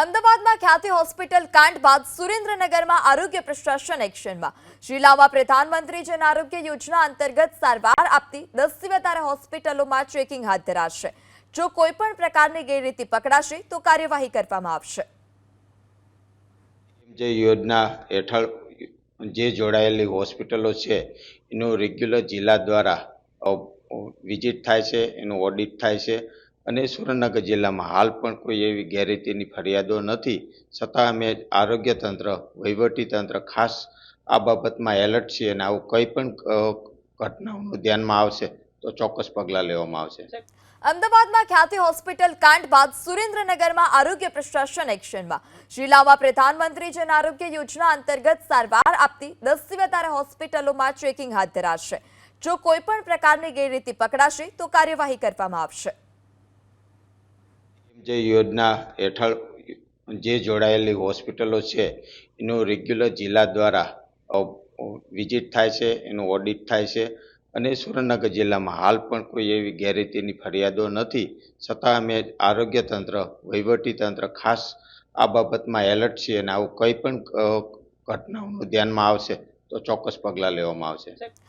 અમદાવાદમાં ખ્યાતિ હોસ્પિટલ કાંડ બાદ સુરેન્દ્રનગરમાં આરોગ્ય પ્રશાસન એક્શનમાં જિલ્લામાં પ્રધાનમંત્રી જન આરોગ્ય યોજના અંતર્ગત સારવાર આપતી 10 થી વધારે હોસ્પિટલોમાં ચેકિંગ હાથ ધરાશે। જો કોઈ પણ પ્રકારની ગેરરીતિ પકડાશે તો કાર્યવાહી કરવામાં આવશે। જે યોજના હેઠળ જે જોડાયેલી હોસ્પિટલો છે એનું રેગ્યુલર જિલ્લા દ્વારા વિઝિટ થાય છે, એનું ઓડિટ થાય છે અને સુરેન્દ્રનગર જિલ્લામાં હાલ પણ કોઈ એવી ગેરરીતિની ફરિયાદો નથી, છતાં અમે આરોગ્ય તંત્ર, વહીવટી તંત્ર ખાસ આ બાબતમાં એલર્ટ છીએ અને આવું કંઈ પણ ઘટનાઓનું ધ્યાનમાં આવશે તો ચોક્કસ પગલાં લેવામાં આવશે। અમદાવાદમાં ખ્યાતિ હોસ્પિટલ કાંડ બાદ સુરેન્દ્રનગરમાં આરોગ્ય પ્રશાસન એક્શનમાં જિલ્લામાં પ્રધાનમંત્રી જન આરોગ્ય યોજના અંતર્ગત સારવાર આપતી 10 થી વધારે હોસ્પિટલોમાં ચેકિંગ હાથ ધરાશે। જો કોઈ પણ પ્રકારની ગેરરીતિ પકડાશે તો કાર્યવાહી કરવામાં આવશે। જે યોજના હેઠળ જે જોડાયેલી હોસ્પિટલો છે એનું રેગ્યુલર જિલ્લા દ્વારા વિઝિટ થાય છે, એનું ઓડિટ થાય છે અને સુરેન્દ્રનગર જિલ્લામાં હાલ પણ કોઈ એવી ગેરરીતિની ફરિયાદો નથી, છતાં અમે આરોગ્ય તંત્ર, વહીવટી તંત્ર ખાસ આ બાબતમાં એલર્ટ છીએ અને આવું કંઈ પણ ઘટનાઓનું ધ્યાનમાં આવશે તો ચોક્કસ પગલાં લેવામાં આવશે।